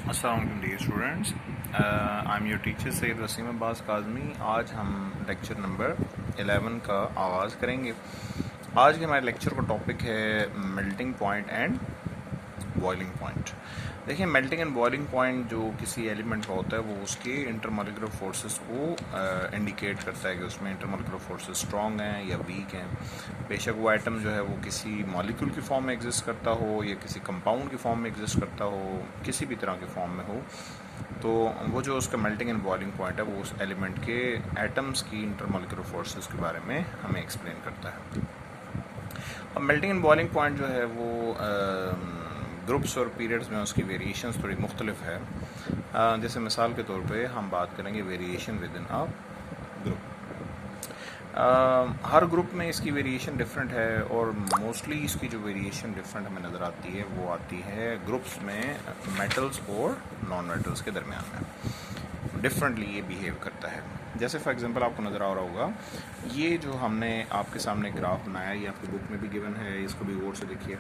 अस्सलाम वालेकुम dear students, I am your teacher Syed Wasim Abbas Kazmi. आज हम लेक्चर नंबर 11 का आगाज़ करेंगे। आज के हमारे लेक्चर का टॉपिक है melting point and boiling point. देखिए, मेल्टिंग एंड बॉइलिंग पॉइंट जो किसी एलिमेंट का होता है वो उसके इंटरमॉलिक्यूलर फोर्सेस को इंडिकेट करता है कि उसमें इंटरमॉलिक्यूलर फोर्सेस स्ट्रॉन्ग हैं या वीक हैं। बेशक वो एटम जो है वो किसी मॉलिक्यूल की फॉर्म में एग्जिस्ट करता हो या किसी कंपाउंड की फॉर्म में एग्जिस्ट करता हो, किसी भी तरह की फॉर्म में हो, तो वो जो उसका मेल्टिंग एंड बॉइलिंग पॉइंट है वो उस एलिमेंट के एटम्स की इंटरमॉलिक्यूलर फोर्सेस के बारे में हमें एक्सप्लेन करता है। अब मेल्टिंग एंड बॉइलिंग पॉइंट जो है वो ग्रुप्स और पीरियड्स में उसकी वेरिएशंस थोड़ी मुख्तलिफ है। जैसे मिसाल के तौर पे हम बात करेंगे variation with in a group. Her group में इसकी वेरिएशन डिफरेंट है और मोस्टली इसकी जो वेरिएशन डिफरेंट हमें नज़र आती है वो आती है ग्रुप्स में मेटल्स और नॉन मेटल्स के दरमियान में डिफरेंटली ये बिहेव करता है। जैसे फॉर एग्जांपल आपको नज़र आ रहा होगा, ये जो हमने आपके सामने ग्राफ बनाया ये आपकी बुक में भी गिवन है, इसको भी गौर से देखिए।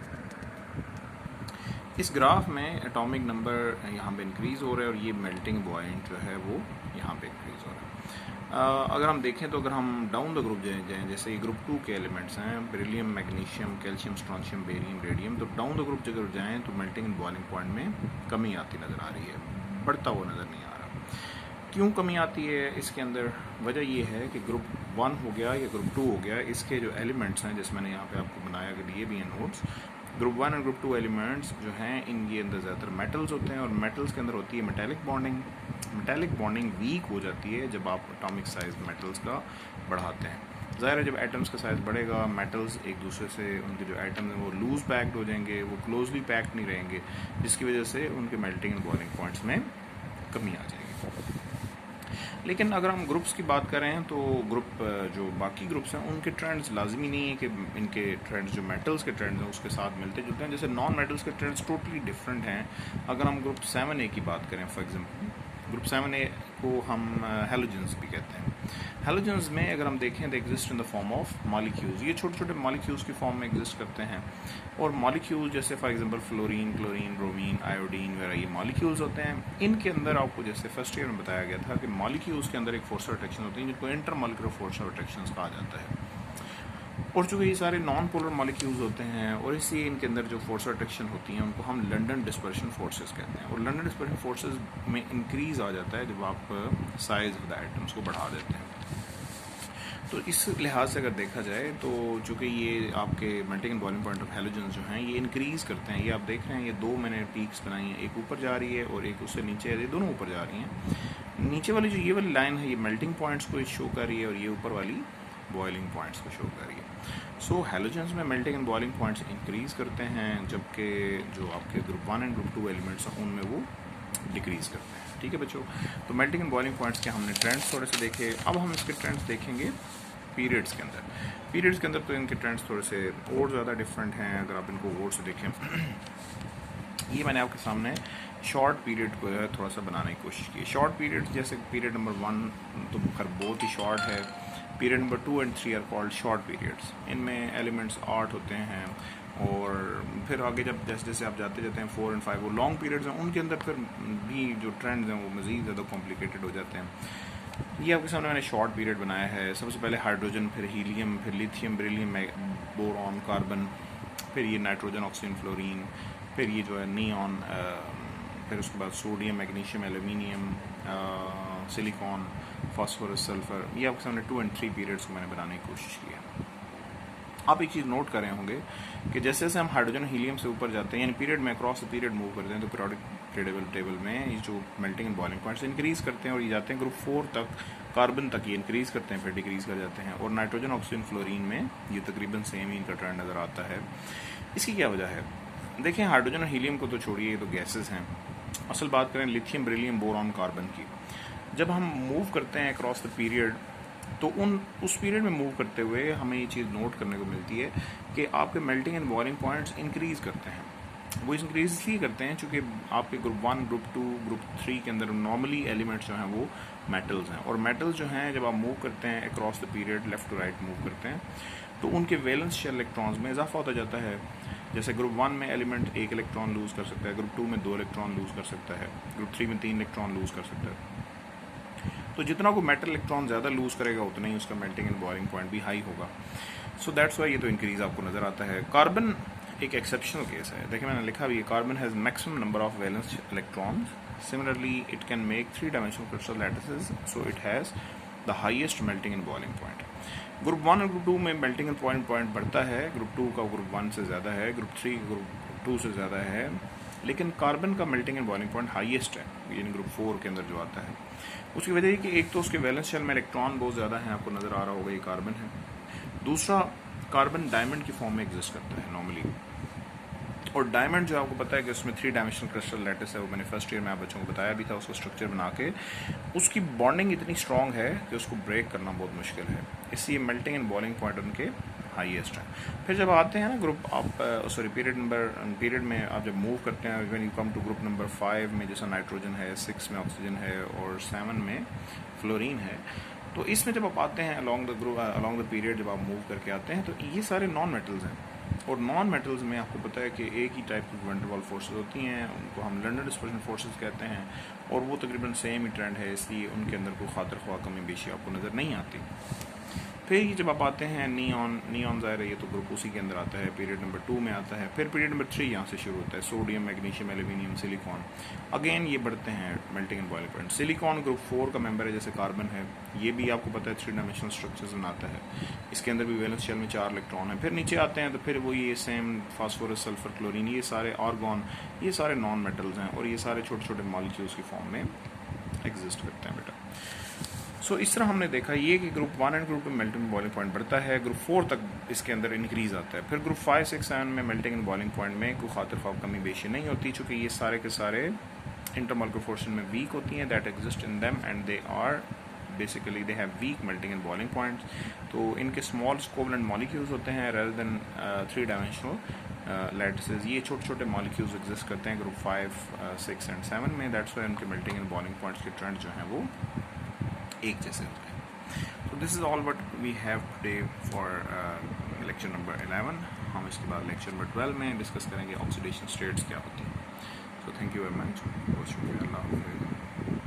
इस ग्राफ में एटॉमिक नंबर यहाँ पे इंक्रीज़ हो रहा है और ये मेल्टिंग पॉइंट जो है वो यहाँ पे इंक्रीज़ हो रहा है। अगर हम देखें तो अगर हम डाउन द ग्रुप जाएँ, जैसे ये ग्रुप 2 के एलिमेंट्स हैं beryllium, magnesium, calcium, strontium, barium, radium, तो डाउन द ग्रुप अगर जाएँ तो मेल्टिंग एंड बॉइलिंग पॉइंट में कमी आती नज़र आ रही है, बढ़ता हुआ नज़र नहीं आ रहा। क्यों कमी आती है इसके अंदर? वजह ये है कि ग्रुप 1 हो गया या ग्रुप 2 हो गया, इसके जो एलिमेंट्स हैं जैसे मैंने यहाँ पे आपको बनाया कि दिए भी हैं नोट्स, ग्रुप 1 और ग्रुप 2 एलिमेंट्स जो हैं इनके अंदर ज़्यादातर मेटल्स होते हैं और मेटल्स के अंदर होती है metallic bonding. Metallic bonding weak हो जाती है जब आप एटॉमिक साइज मेटल्स का बढ़ाते हैं। ज़ाहिर है जब एटम्स का साइज़ बढ़ेगा मेटल्स एक दूसरे से, उनके जो एटम हैं वो लूज़ पैक्ड हो जाएंगे, वो क्लोजली पैक्ड नहीं रहेंगे, जिसकी वजह से उनके मेल्टिंग एंड बॉइलिंग पॉइंट्स में कमी आ जाएगी। लेकिन अगर हम ग्रुप्स की बात करें तो ग्रुप जो बाकी ग्रुप्स हैं उनके ट्रेंड्स लाजमी नहीं है कि इनके ट्रेंड्स जो मेटल्स के ट्रेंड्स हैं उसके साथ मिलते जुलते हैं। जैसे नॉन मेटल्स के ट्रेंड्स टोटली डिफरेंट हैं। अगर हम ग्रुप 7A की बात करें फॉर एग्जांपल, ग्रुप 7A को हम हैलोजेंस भी कहते हैं। हैलोजेंस में अगर हम देखें तो exist in the form of molecules, ये छोटे छोटे मॉलिक्यूल्स की फॉर्म में एग्जिस्ट करते हैं। और मॉलिक्यूल जैसे for example fluorine, chlorine, bromine, iodine वगैरह ये मॉलिक्यूल्स होते हैं। इनके अंदर आपको जैसे फर्स्ट ईयर में बताया गया था कि मॉलिक्यूल्स के अंदर एक फोर्स ऑफ अट्रैक्शन होती है जिनको इंटरमॉलिक्यूलर फोर्स ऑफ अट्रैक्शन कहा जाता है। और चूँकि ये सारे नॉन पोलर मॉलिक्यूल्स होते हैं और इसलिए इनके अंदर जो फोर्स ऑफ अट्रैक्शन होती हैं उनको हम लंडन डिस्पर्शन फोर्सेस कहते हैं। और लंडन डिस्पर्शन फोर्सेस में इंक्रीज़ आ जाता है जब आप साइज ऑफ द एटम्स को बढ़ा देते हैं। तो इस लिहाज से अगर देखा जाए तो चूँकि ये आपके melting and boiling point of halogens जो हैं ये इंक्रीज़ करते हैं। ये आप देख रहे हैं, ये दो मैंने पीक्स बनाई हैं, एक ऊपर जा रही है और एक उससे नीचे है, ये दोनों ऊपर जा रही हैं। नीचे वाली जो ये वाली लाइन है ये मेल्टिंग पॉइंट्स को शो कर रही है और ये ऊपर वाली बॉइलिंग पॉइंट्स को शो कर रही है। सो हैलोजेंस में melting and boiling points increase करते हैं, जबकि जो आपके ग्रुप 1 एंड ग्रुप 2 एलिमेंट्स हैं उनमें वो डिक्रीज़ करते हैं। ठीक है बच्चों, तो मेल्टिंग एंड बॉइलिंग पॉइंट्स के हमने ट्रेंड्स थोड़े से देखे। अब हम इसके ट्रेंड्स देखेंगे पीरियड्स के अंदर। पीरियड्स के अंदर तो इनके ट्रेंड्स थोड़े से और ज़्यादा डिफरेंट हैं अगर आप इनको गौर से देखें। ये मैंने आपके सामने शॉर्ट पीरियड को थोड़ा सा बनाने की कोशिश की। शॉर्ट पीरियड जैसे पीरियड नंबर 1 तो खैर बहुत ही शॉर्ट है। Period number 2 and 3 are called short periods. इनमें एलिमेंट्स 8 होते हैं और फिर आगे जब जैसे जैसे आप जाते जाते हैं 4 एंड 5 वो लॉन्ग पीरियड्स हैं, उनके अंदर फिर भी जो ट्रेंड्स हैं वो मज़ीद ज़्यादा कॉम्प्लिकेटेड हो जाते हैं। ये आपके सामने मैंने शॉर्ट पीरियड बनाया है। सबसे पहले हाइड्रोजन, फिर हीलियम, फिर लिथियम, बेरिलियम, बोरॉन, कार्बन, फिर ये नाइट्रोजन, ऑक्सीजन, फ्लोरीन, फिर ये जो है नियॉन, फिर उसके बाद sodium, magnesium, aluminium, silicon, phosphorus, sulphur. ये आपके सामने 2 एंड 3 पीरियड्स को मैंने बनाने की कोशिश की है। आप एक चीज़ नोट कर रहे होंगे कि जैसे जैसे हम हाइड्रोजन हीलियम से ऊपर जाते हैं, यानी पीरियड में अक्रॉस द पीरियड मूव करते हैं, तो पीरियोडिक टेबल में ये जो melting and boiling points increase करते हैं और ये जाते हैं ग्रुप 4 तक, कार्बन तक ये इंक्रीज़ करते हैं, फिर डिक्रीज़ कर जाते हैं। और नाइट्रोजन, ऑक्सीजन, फ्लोरीन में ये तकरीबन सेम ही इनका ट्रेंड नज़र आता है। इसकी क्या वजह है? देखें, हाइड्रोजन और हीलियम को तो छोड़िए, ये तो गैसेज हैं। असल बात करें लिथियम, बेरिलियम, बोरॉन, कार्बन की, जब हम मूव करते हैं अक्रॉस द पीरियड तो उस पीरियड में मूव करते हुए हमें ये चीज़ नोट करने को मिलती है कि आपके melting and boiling points increase करते हैं। वो इंक्रीज़ इसलिए करते हैं चूँकि आपके ग्रुप 1, ग्रुप 2, ग्रुप 3 के अंदर नॉर्मली एलिमेंट्स जो हैं वो मेटल्स हैं। और मेटल्स जो हैं जब आप मूव करते हैं across the period, left to right move करते हैं, तो उनके वैलेंस शेल इलेक्ट्रॉन्स में इजाफा होता जाता है। जैसे ग्रुप 1 में एलिमेंट 1 इलेक्ट्रॉन लूज़ कर सकता है, ग्रुप 2 में 2 इलेक्ट्रॉन लूज़ कर सकता है, ग्रुप 3 में 3 इलेक्ट्रॉन लूज़ कर सकता है। तो जितना को मेटल इलेक्ट्रॉन ज़्यादा लूज़ करेगा उतना ही उसका मेल्टिंग एंड बॉइलिंग पॉइंट भी हाई होगा। सो दैट्स वाई ये तो इंक्रीज़ आपको नज़र आता है। कार्बन एक एक्सेप्शनल केस है, देखिए मैंने लिखा भी है, carbon has maximum number of valence electrons, similarly it can make 3 dimensional crystal lattices, so it has the highest melting and boiling point. Group 1 और ग्रुप 2 में मेल्टिंग एंड पॉइंट बढ़ता है, ग्रुप 2 का ग्रुप 1 से ज़्यादा है, ग्रुप 3 ग्रुप 2 से ज़्यादा है, लेकिन कार्बन का melting and boiling point highest है, यानी ग्रुप 4 के अंदर जो आता है। उसकी वजह है कि एक तो उसके वैलेंस शेल में इलेक्ट्रॉन बहुत ज़्यादा है, आपको नज़र आ रहा होगा ये कार्बन है। दूसरा, कार्बन डायमंड की फॉर्म में एग्जिस्ट करता है नॉर्मली, और डायमंड जो आपको पता है कि उसमें 3 डायमेंशनल क्रिस्टल लैटिस है, वो मैंने फर्स्ट ईयर में आप बच्चों को बताया भी था, उसको स्ट्रक्चर बना के उसकी बॉन्डिंग इतनी स्ट्रॉन्ग है कि उसको ब्रेक करना बहुत मुश्किल है, इसलिए मेल्टिंग एंड बॉइलिंग पॉइंट उनके हाईएस्ट है। फिर जब आते हैं ना ग्रुप आप सॉरी पीरियड में आप जब मूव करते हैं, when you come to group number 5 में जैसा नाइट्रोजन है, 6 में ऑक्सीजन है और 7 में फ्लोरीन है, तो इसमें जब आप आते हैं अलॉन्ग द पीरियड जब आप मूव करके आते हैं तो ये सारे नॉन मेटल्स हैं, और नॉन मेटल्स में आपको पता है कि एक ही टाइप की वैन डर वाल्स फोर्सेस होती हैं, उनको हम लंडन डिस्पर्शन फोर्सेस कहते हैं, और वो तकरीबन सेम ही ट्रेंड है, इसलिए उनके अंदर कोई खातर ख्वाह कमी बेशी आपको नज़र नहीं आती। फिर ये जब आप आते हैं नियॉन ज़ाहिर है ये तो ग्रुप उसी के अंदर आता है, पीरियड नंबर 2 में आता है। फिर पीरियड नंबर 3 यहाँ से शुरू होता है, sodium, magnesium, aluminium, silicon, again ये बढ़ते हैं melting and boiling point. Silicon group 4 का मेंबर है, जैसे कार्बन है, ये भी आपको पता है 3 डायमेंशनल स्ट्रक्चर्स बनाता है, इसके अंदर भी वैलेंस शेल में 4 इलेक्ट्रॉन है। फिर नीचे आते हैं तो फिर वो ये सेम फास्फोरस, सल्फर, क्लोरीन, ये सारे आर्गॉन, ये सारे नॉन मेटल्स हैं, और ये सारे छोटे छोटे मॉलिक्यूल्स की फॉर्म में एग्जिस्ट करते हैं बेटा। सो इस तरह हमने देखा ये कि ग्रुप 1 एंड ग्रुप 2 में मेल्टिंग एंड बॉइलिंग पॉइंट बढ़ता है, ग्रुप 4 तक इसके अंदर इंक्रीज आता है। फिर ग्रुप 5, 6, 7 में मेल्टिंग एंड बॉइलिंग पॉइंट में कोई खातिर ख्वाह कमी बेशी नहीं होती, चूँकि ये सारे के सारे इंटरमॉलिक्यूलर फोर्सेस में वीक होती हैं, that exist in them and they are basically they have weak melting and boiling points. तो इनके स्मॉल कोवलेंट मॉलिक्यूल्स होते हैं रेदर देन 3 डायमेंशनल लैटिसेस, ये छोटे छोटे मॉलिक्यूल्स एग्जिस्ट करते हैं ग्रुप 5, 6 एंड 7 में, दैट्स वाई उनके मेल्टिंग एंड बॉइलिंग पॉइंट्स के ट्रेंड जो हैं वो एक जैसे होते हैं। So this is all what we have today for lecture number 11. हम इसके बाद lecture number 12 में डिस्कस करेंगे ऑक्सीडेशन स्टेट्स क्या होती हैं। So thank you very much. बहुत शुक्रिया, अल्लाह हाफ़िज़।